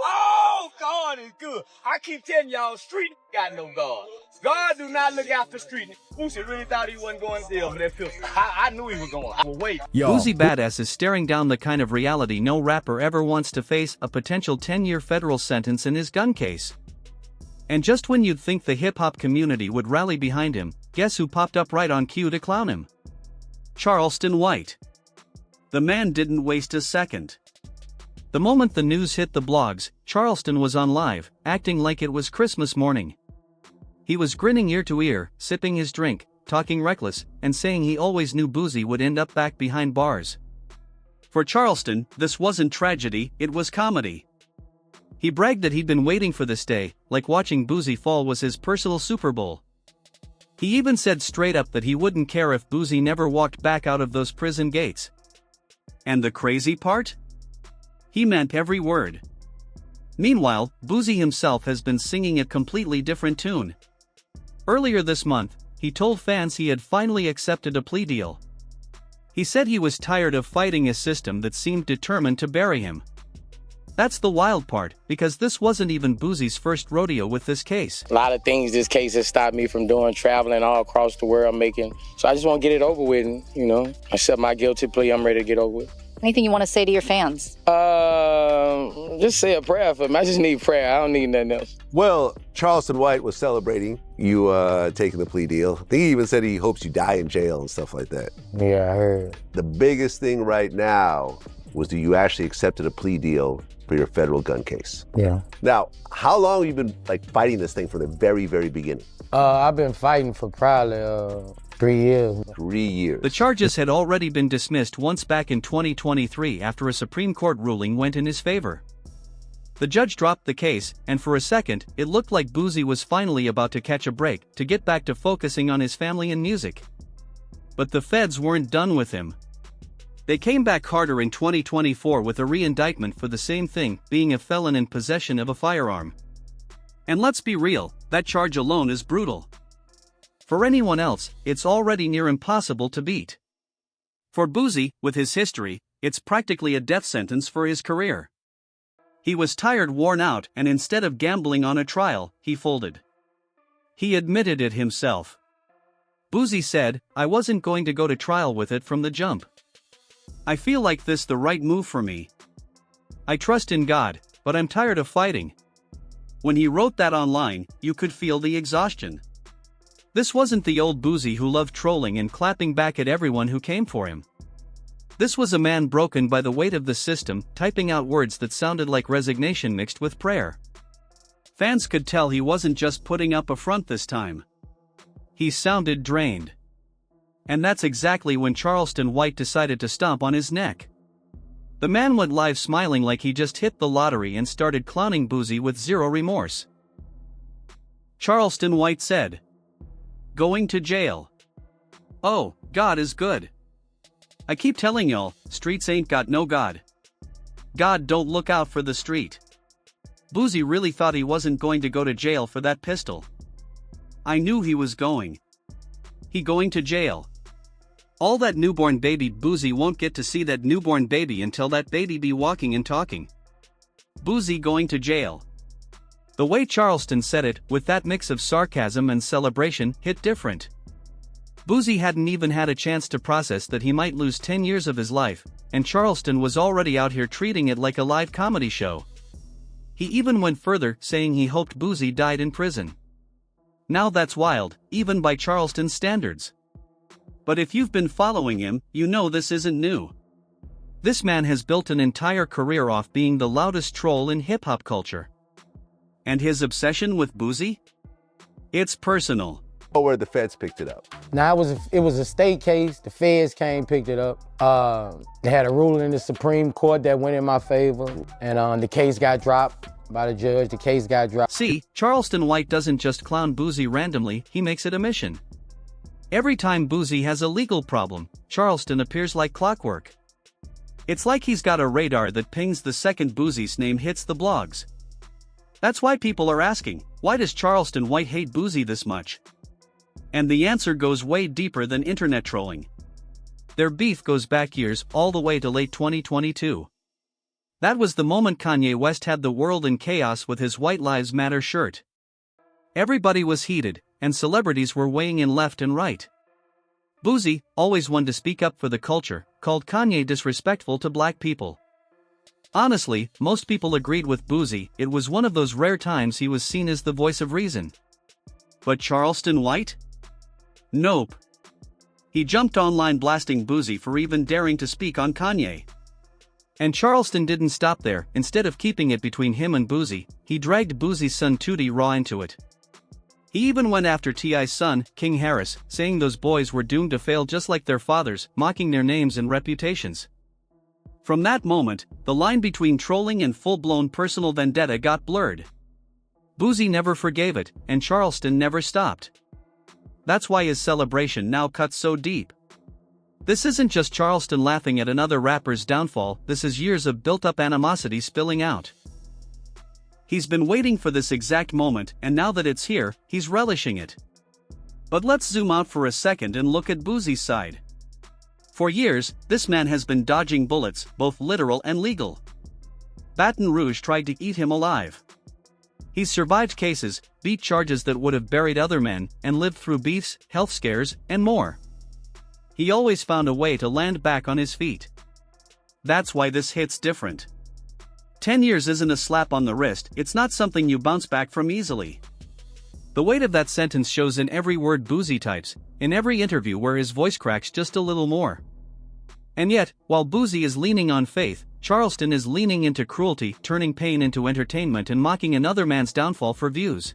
Oh, God is good. I keep telling y'all, street got no God. God do not look out for street. Boosie really thought he wasn't going to jail for that pistol. I knew he was going. I was waiting. Boosie Badass is staring down the kind of reality no rapper ever wants to face: a potential 10-year federal sentence in his gun case. And just when you'd think the hip-hop community would rally behind him, guess who popped up right on cue to clown him? Charleston White. The man didn't waste a second. The moment the news hit the blogs, Charleston was on live, acting like it was Christmas morning. He was grinning ear to ear, sipping his drink, talking reckless, and saying he always knew Boosie would end up back behind bars. For Charleston, this wasn't tragedy, it was comedy. He bragged that he'd been waiting for this day, like watching Boosie fall was his personal Super Bowl. He even said straight up that he wouldn't care if Boosie never walked back out of those prison gates. And the crazy part? He meant every word. Meanwhile, Boosie himself has been singing a completely different tune. Earlier this month, he told fans he had finally accepted a plea deal. He said he was tired of fighting a system that seemed determined to bury him. That's the wild part, because this wasn't even Boosie's first rodeo with this case. A lot of things this case has stopped me from doing, traveling all across the world making. So I just want to get it over with, and, accept my guilty plea. I'm ready to get over with. Anything you want to say to your fans? Just say a prayer for me. I just need prayer. I don't need nothing else. Well, Charleston White was celebrating you taking the plea deal. I think he even said he hopes you die in jail and stuff like that. Yeah, I heard. The biggest thing right now was that you actually accepted a plea deal for your federal gun case. Yeah. Now, how long have you been fighting this thing from the very, very beginning? I've been fighting for probably 3 years. 3 years. The charges had already been dismissed once back in 2023 after a Supreme Court ruling went in his favor. The judge dropped the case, and for a second, it looked like Boosie was finally about to catch a break, to get back to focusing on his family and music. But the feds weren't done with him. They came back harder in 2024 with a re-indictment for the same thing, being a felon in possession of a firearm. And let's be real, that charge alone is brutal. For anyone else, it's already near impossible to beat. For Boosie, with his history, it's practically a death sentence for his career. He was tired, worn out, and instead of gambling on a trial, he folded. He admitted it himself. Boosie said, "I wasn't going to go to trial with it from the jump. I feel like this the right move for me. I trust in God, but I'm tired of fighting." When he wrote that online, you could feel the exhaustion. This wasn't the old Boosie who loved trolling and clapping back at everyone who came for him. This was a man broken by the weight of the system, typing out words that sounded like resignation mixed with prayer. Fans could tell he wasn't just putting up a front this time. He sounded drained. And that's exactly when Charleston White decided to stomp on his neck. The man went live smiling like he just hit the lottery and started clowning Boosie with zero remorse. Charleston White said, "Going to jail. Oh, God is good. I keep telling y'all, streets ain't got no God. God don't look out for the street." Boosie really thought he wasn't going to go to jail for that pistol. I knew he was going. He going to jail. All that newborn baby, Boosie won't get to see that newborn baby until that baby be walking and talking. Boosie going to jail. The way Charleston said it, with that mix of sarcasm and celebration, hit different. Boosie hadn't even had a chance to process that he might lose 10 years of his life, and Charleston was already out here treating it like a live comedy show. He even went further, saying he hoped Boosie died in prison. Now that's wild, even by Charleston's standards. But if you've been following him, you know this isn't new. This man has built an entire career off being the loudest troll in hip-hop culture. And his obsession with Boosie? It's personal. Where the feds picked it up. Now, it was a state case. The feds came, picked it up. They had a ruling in the Supreme Court that went in my favor, and the case got dropped by the judge. The case got dropped. See, Charleston White doesn't just clown Boosie randomly, he makes it a mission. Every time Boosie has a legal problem, Charleston appears like clockwork. It's like he's got a radar that pings the second Boosie's name hits the blogs. That's why people are asking, why does Charleston White hate Boosie this much? And the answer goes way deeper than internet trolling. Their beef goes back years, all the way to late 2022. That was the moment Kanye West had the world in chaos with his White Lives Matter shirt. Everybody was heated, and celebrities were weighing in left and right. Boosie, always one to speak up for the culture, called Kanye disrespectful to black people. Honestly, most people agreed with Boosie. It was one of those rare times he was seen as the voice of reason. But Charleston White? Nope. He jumped online blasting Boosie for even daring to speak on Kanye. And Charleston didn't stop there. Instead of keeping it between him and Boosie, he dragged Boosie's son Tootie Raw into it. He even went after T.I.'s son, King Harris, saying those boys were doomed to fail just like their fathers, mocking their names and reputations. From that moment, the line between trolling and full-blown personal vendetta got blurred. Boosie never forgave it, and Charleston never stopped. That's why his celebration now cuts so deep. This isn't just Charleston laughing at another rapper's downfall, this is years of built-up animosity spilling out. He's been waiting for this exact moment, and now that it's here, he's relishing it. But let's zoom out for a second and look at Boosie's side. For years, this man has been dodging bullets, both literal and legal. Baton Rouge tried to eat him alive. He's survived cases, beat charges that would have buried other men, and lived through beefs, health scares, and more. He always found a way to land back on his feet. That's why this hit's different. 10 years isn't a slap on the wrist, it's not something you bounce back from easily. The weight of that sentence shows in every word Boosie types, in every interview where his voice cracks just a little more. And yet, while Boosie is leaning on faith, Charleston is leaning into cruelty, turning pain into entertainment and mocking another man's downfall for views.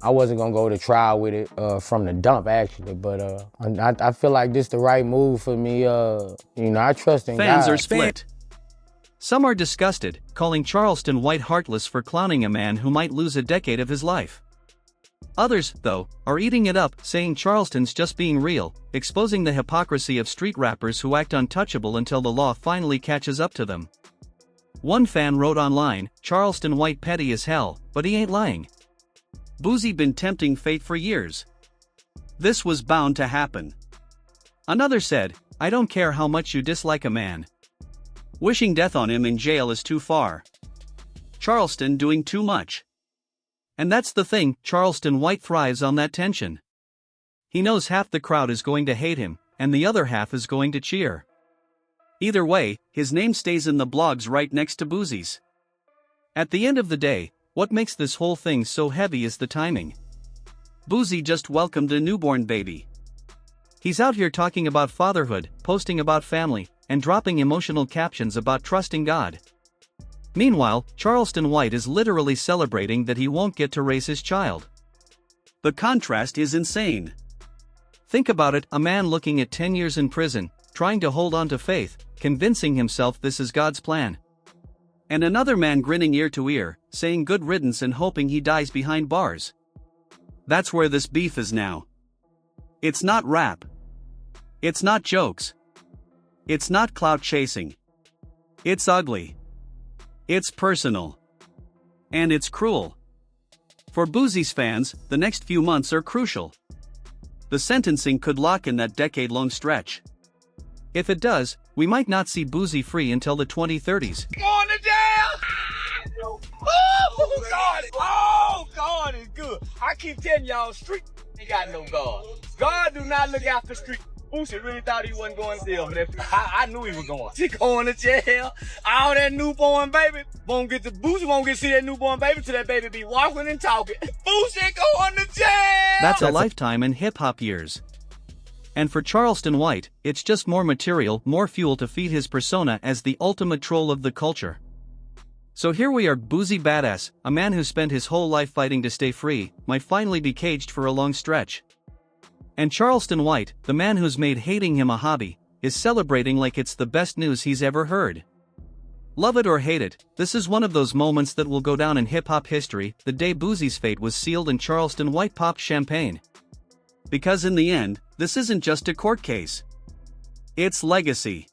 I wasn't gonna go to trial with it from the dump, actually, but I feel like this the right move for me. I trust in God. Fans are split. Some are disgusted, calling Charleston White heartless for clowning a man who might lose a decade of his life. Others, though, are eating it up, saying Charleston's just being real, exposing the hypocrisy of street rappers who act untouchable until the law finally catches up to them. One fan wrote online, "Charleston White petty as hell, but he ain't lying. Boosie been tempting fate for years. This was bound to happen." Another said, "I don't care how much you dislike a man. Wishing death on him in jail is too far. Charleston doing too much." And that's the thing, Charleston White thrives on that tension. He knows half the crowd is going to hate him, and the other half is going to cheer. Either way, his name stays in the blogs right next to Boosie's. At the end of the day, what makes this whole thing so heavy is the timing. Boosie just welcomed a newborn baby. He's out here talking about fatherhood, posting about family, and dropping emotional captions about trusting God. Meanwhile, Charleston White is literally celebrating that he won't get to raise his child. The contrast is insane. Think about it, a man looking at 10 years in prison, trying to hold on to faith, convincing himself this is God's plan. And another man grinning ear to ear, saying good riddance and hoping he dies behind bars. That's where this beef is now. It's not rap. It's not jokes. It's not clout chasing. It's ugly. It's personal. And it's cruel. For Boosie's fans, the next few months are crucial. The sentencing could lock in that decade-long stretch. If it does, we might not see Boosie free until the 2030s. Going to jail! Oh, God! Oh, God is good. I keep telling y'all, street ain't got no God. God do not look after street. Boosie really thought he wasn't going to jail, but I knew he was going. He going to jail. All that newborn baby Boosie won't get to see that newborn baby till that baby be walking and talking. Boosie going to jail. That's a lifetime in hip-hop years. And for Charleston White, it's just more material, more fuel to feed his persona as the ultimate troll of the culture. So here we are, Boosie Badass, a man who spent his whole life fighting to stay free, might finally be caged for a long stretch. And Charleston White, the man who's made hating him a hobby, is celebrating like it's the best news he's ever heard. Love it or hate it, this is one of those moments that will go down in hip-hop history, the day Boosie's fate was sealed and Charleston White popped champagne. Because in the end, this isn't just a court case. It's legacy.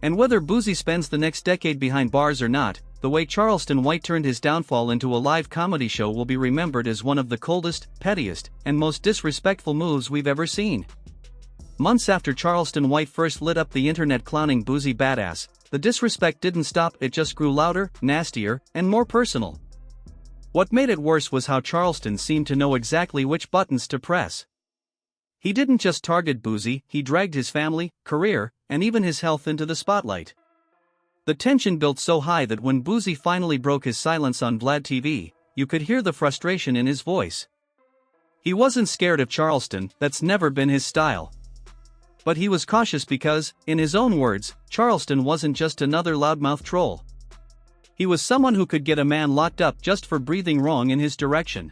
And whether Boosie spends the next decade behind bars or not, the way Charleston White turned his downfall into a live comedy show will be remembered as one of the coldest, pettiest, and most disrespectful moves we've ever seen. Months after Charleston White first lit up the internet clowning Boosie Badass, The disrespect didn't stop, it just grew louder, nastier, and more personal. What made it worse was how Charleston seemed to know exactly which buttons to press. He didn't just target Boosie, he dragged his family, career, and even his health into the spotlight. The tension built so high that when Boosie finally broke his silence on Vlad TV, you could hear the frustration in his voice. He wasn't scared of Charleston, that's never been his style. But he was cautious because, in his own words, Charleston wasn't just another loudmouth troll. He was someone who could get a man locked up just for breathing wrong in his direction.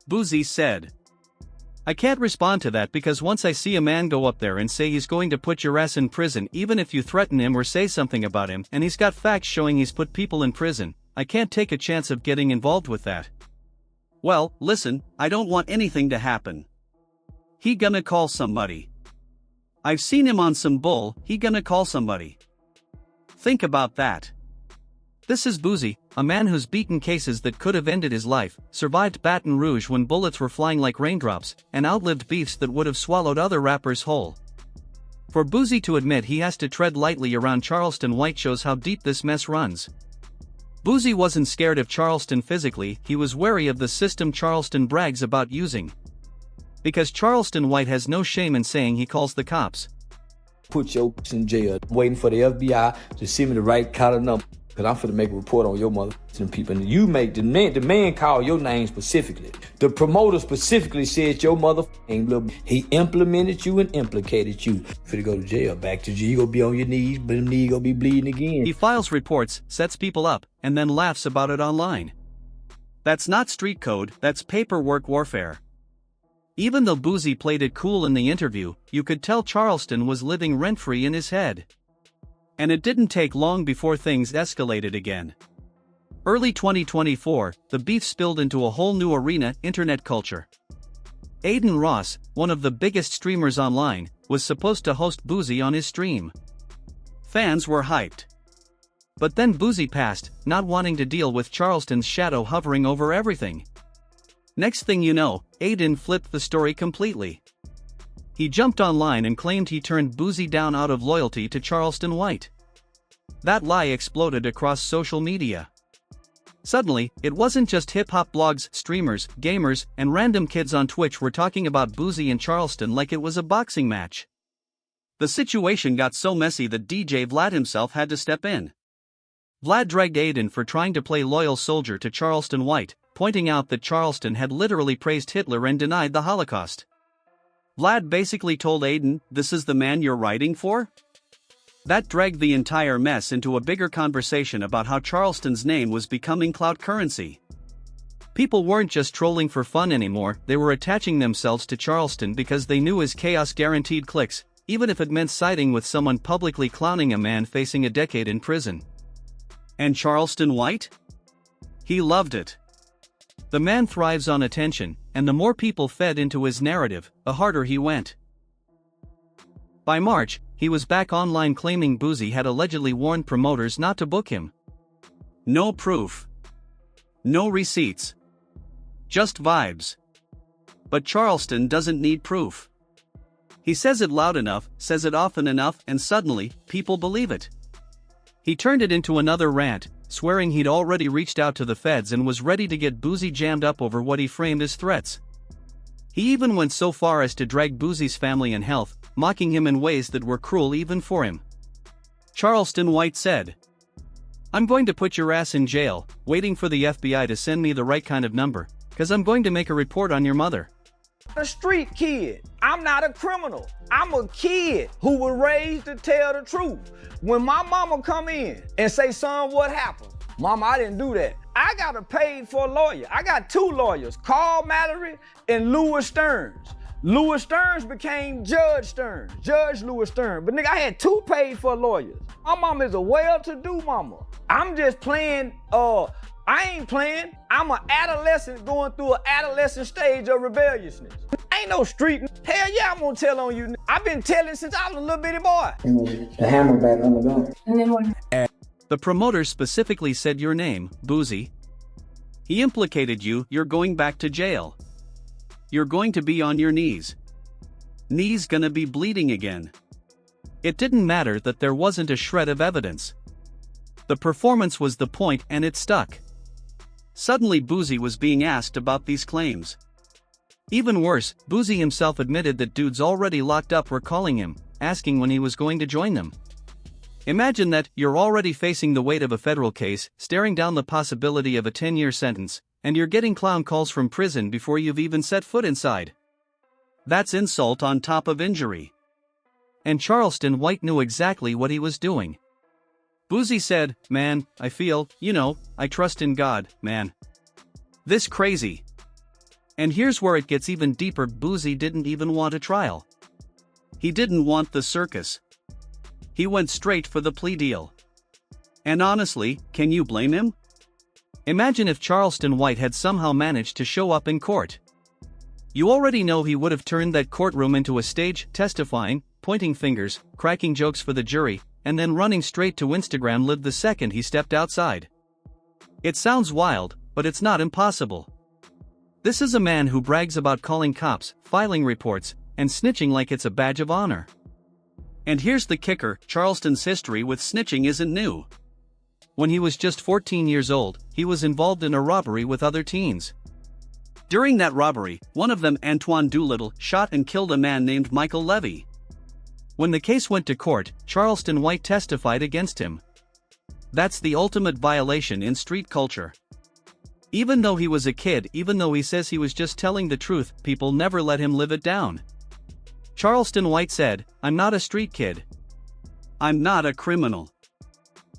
Boosie said, "I can't respond to that because once I see a man go up there and say he's going to put your ass in prison even if you threaten him or say something about him and he's got facts showing he's put people in prison, I can't take a chance of getting involved with that. Well, listen, I don't want anything to happen. He gonna call somebody. I've seen him on some bull, he gonna call somebody. Think about that." This is Boosie, a man who's beaten cases that could have ended his life, survived Baton Rouge when bullets were flying like raindrops, and outlived beefs that would have swallowed other rappers whole. For Boosie to admit he has to tread lightly around Charleston White shows how deep this mess runs. Boosie wasn't scared of Charleston physically, he was wary of the system Charleston brags about using. Because Charleston White has no shame in saying he calls the cops. Put your in jail, waiting for the FBI to send me the right collar number. Cause I'm finna make a report on your mother and people. And you make the man call your name specifically. The promoter specifically said your mother little. He implemented you and implicated you. Finna go to jail, back to jail. You gonna be on your knees, but them knees gonna be bleeding again. He files reports, sets people up, and then laughs about it online. That's not street code, that's paperwork warfare. Even though Boosie played it cool in the interview, you could tell Charleston was living rent-free in his head. And it didn't take long before things escalated again. Early 2024, the beef spilled into a whole new arena, internet culture. Aiden Ross, one of the biggest streamers online, was supposed to host Boosie on his stream. Fans were hyped. But then Boosie passed, not wanting to deal with Charleston's shadow hovering over everything. Next thing you know, Aiden flipped the story completely. He jumped online and claimed he turned Boosie down out of loyalty to Charleston White. That lie exploded across social media. Suddenly, it wasn't just hip-hop blogs, streamers, gamers, and random kids on Twitch were talking about Boosie and Charleston like it was a boxing match. The situation got so messy that DJ Vlad himself had to step in. Vlad dragged Aiden for trying to play loyal soldier to Charleston White, pointing out that Charleston had literally praised Hitler and denied the Holocaust. Vlad basically told Aiden, "This is the man you're writing for?" That dragged the entire mess into a bigger conversation about how Charleston's name was becoming clout currency. People weren't just trolling for fun anymore, they were attaching themselves to Charleston because they knew his chaos guaranteed clicks, even if it meant siding with someone publicly clowning a man facing a decade in prison. And Charleston White? He loved it. The man thrives on attention, and the more people fed into his narrative, the harder he went. By March, he was back online claiming Boosie had allegedly warned promoters not to book him. No proof. No receipts. Just vibes. But Charleston doesn't need proof. He says it loud enough, says it often enough, and suddenly, people believe it. He turned it into another rant, swearing he'd already reached out to the feds and was ready to get Boosie jammed up over what he framed as threats. He even went so far as to drag Boosie's family and health, mocking him in ways that were cruel even for him. Charleston White said, "I'm going to put your ass in jail, waiting for the FBI to send me the right kind of number, 'cause I'm going to make a report on your mother." A street kid. I'm not a criminal. I'm a kid who was raised to tell the truth. When my mama come in and say, "Son, what happened?" "Mama, I didn't do that." I got a paid for a lawyer. I got two lawyers, Carl Mallory and Louis Stearns. Louis Stearns became Judge Stearns, Judge Louis Stearns. But nigga, I had two paid for lawyers. My mama is a well-to-do mama. I'm just playing, I ain't playing. I'm an adolescent going through an adolescent stage of rebelliousness. Ain't no street. Hell yeah, I'm gonna tell on you. I've been telling since I was a little bitty boy. The hammer back on the gun. And then what? The promoter specifically said your name, Boosie. He implicated you, you're going back to jail. You're going to be on your knees. Knees gonna be bleeding again. It didn't matter that there wasn't a shred of evidence. The performance was the point and it stuck. Suddenly Boosie was being asked about these claims. Even worse, Boosie himself admitted that dudes already locked up were calling him, asking when he was going to join them. Imagine that, you're already facing the weight of a federal case, staring down the possibility of a 10-year sentence, and you're getting clown calls from prison before you've even set foot inside. That's insult on top of injury. And Charleston White knew exactly what he was doing. Boosie said, "Man, I feel, I trust in God, man. This crazy." And here's where it gets even deeper. Boosie didn't even want a trial. He didn't want the circus. He went straight for the plea deal. And honestly, can you blame him? Imagine if Charleston White had somehow managed to show up in court. You already know he would have turned that courtroom into a stage, testifying, pointing fingers, cracking jokes for the jury, and then running straight to Instagram Live the second he stepped outside. It sounds wild, but it's not impossible. This is a man who brags about calling cops, filing reports, and snitching like it's a badge of honor. And here's the kicker, Charleston's history with snitching isn't new. When he was just 14 years old, he was involved in a robbery with other teens. During that robbery, one of them, Antoine Doolittle, shot and killed a man named Michael Levy. When the case went to court, Charleston White testified against him. That's the ultimate violation in street culture. Even though he was a kid, even though he says he was just telling the truth, people never let him live it down. Charleston White said, "I'm not a street kid. I'm not a criminal.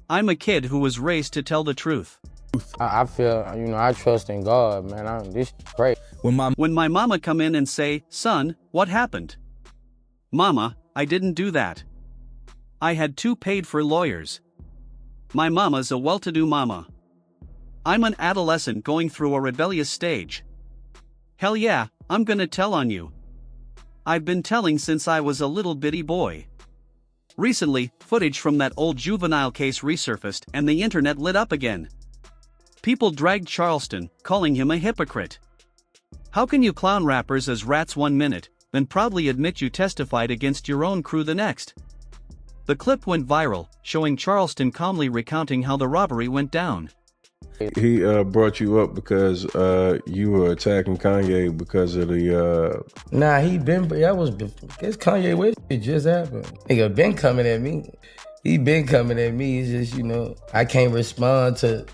I'm a kid who was raised to tell the truth." I feel, I trust in God, man. This is great. When my mama come in and say, "Son, what happened?" "Mama, I didn't do that. I had two paid for lawyers. My mama's a well-to-do mama. I'm an adolescent going through a rebellious stage. Hell yeah, I'm gonna tell on you. I've been telling since I was a little bitty boy." Recently, footage from that old juvenile case resurfaced and the internet lit up again. People dragged Charleston, calling him a hypocrite. How can you clown rappers as rats 1 minute, then proudly admit you testified against your own crew the next? The clip went viral, showing Charleston calmly recounting how the robbery went down. He brought you up because you were attacking Kanye because of the. Nah, it's Kanye with it just happened. Nigga been coming at me. He been coming at me. It's just, I can't respond to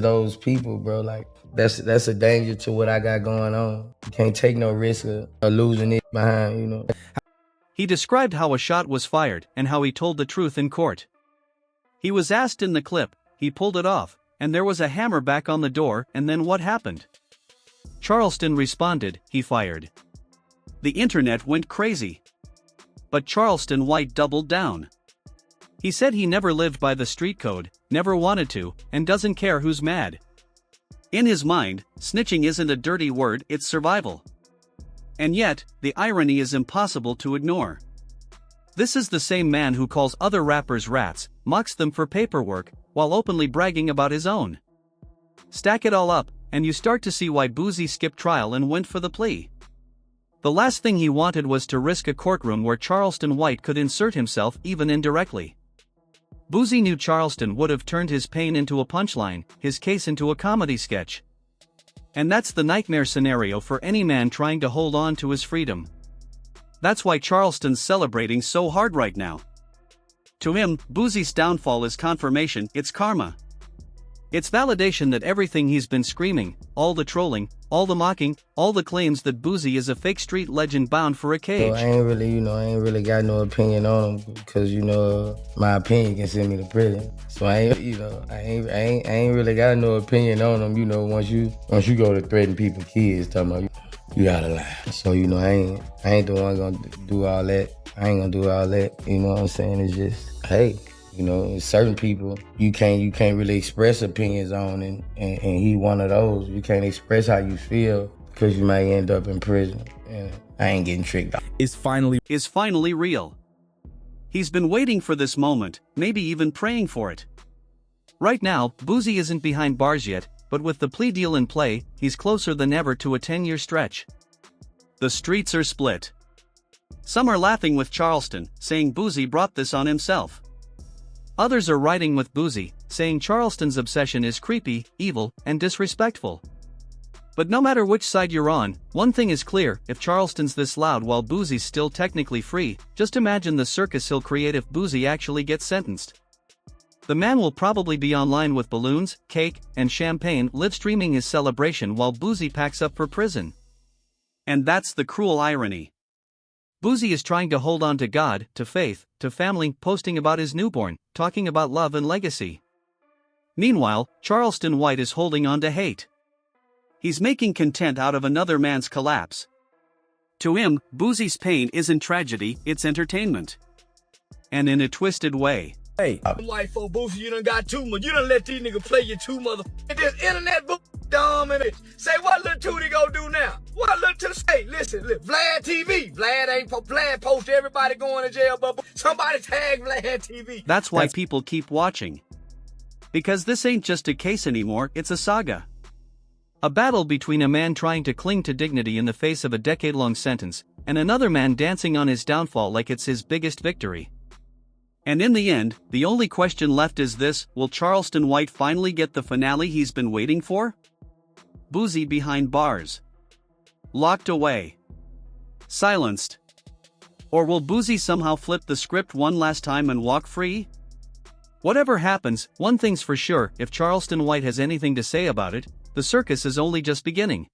those people, bro. Like that's a danger to what I got going on. You can't take no risk of losing it behind, He described how a shot was fired and how he told the truth in court. He was asked in the clip, he pulled it off, and there was a hammer back on the door, and then what happened? Charleston responded, he fired. The internet went crazy. But Charleston White doubled down. He said he never lived by the street code, never wanted to, and doesn't care who's mad. In his mind, snitching isn't a dirty word, it's survival. And yet, the irony is impossible to ignore. This is the same man who calls other rappers rats, mocks them for paperwork, while openly bragging about his own. Stack it all up, and you start to see why Boosie skipped trial and went for the plea. The last thing he wanted was to risk a courtroom where Charleston White could insert himself even indirectly. Boosie knew Charleston would have turned his pain into a punchline, his case into a comedy sketch. And that's the nightmare scenario for any man trying to hold on to his freedom. That's why Charleston's celebrating so hard right now. To him, Boosie's downfall is confirmation, it's karma. It's validation that everything he's been screaming, all the trolling, all the mocking, all the claims that Boosie is a fake street legend bound for a cage. So I ain't really got no opinion on him because, my opinion can send me to prison. So I ain't really got no opinion on him, once you go to threaten people's kids, talking about you gotta lie. So, I ain't the one gonna do all that. I ain't gonna do all that, you know what I'm saying? It's just, hey, certain people you can't really express opinions on, and he one of those. You can't express how you feel because you might end up in prison. And I ain't getting tricked out. Is finally real. He's been waiting for this moment, maybe even praying for it. Right now, Boosie isn't behind bars yet, but with the plea deal in play, he's closer than ever to a 10-year stretch. The streets are split. Some are laughing with Charleston, saying Boosie brought this on himself. Others are riding with Boosie, saying Charleston's obsession is creepy, evil, and disrespectful. But no matter which side you're on, one thing is clear: if Charleston's this loud while Boosie's still technically free, just imagine the circus he'll create if Boosie actually gets sentenced. The man will probably be online with balloons, cake, and champagne live streaming his celebration while Boosie packs up for prison. And that's the cruel irony. Boosie is trying to hold on to God, to faith, to family, posting about his newborn, talking about love and legacy. Meanwhile, Charleston White is holding on to hate. He's making content out of another man's collapse. To him, Boosie's pain isn't tragedy, it's entertainment. And in a twisted way. Hey, white folk, Boosie, you done got too much. You done let these niggas play you too motherfuckers. This internet book dumb and it. Say what Lil Tootie go do now? What Lil Tootie say? Listen, Vlad TV. Vlad post everybody going to jail, but somebody tag Vlad TV. That's why people keep watching. Because this ain't just a case anymore, it's a saga. A battle between a man trying to cling to dignity in the face of a decade-long sentence, and another man dancing on his downfall like it's his biggest victory. And in the end, the only question left is this: will Charleston White finally get the finale he's been waiting for? Boosie behind bars. Locked away. Silenced. Or will Boosie somehow flip the script one last time and walk free? Whatever happens, one thing's for sure: if Charleston White has anything to say about it, the circus is only just beginning.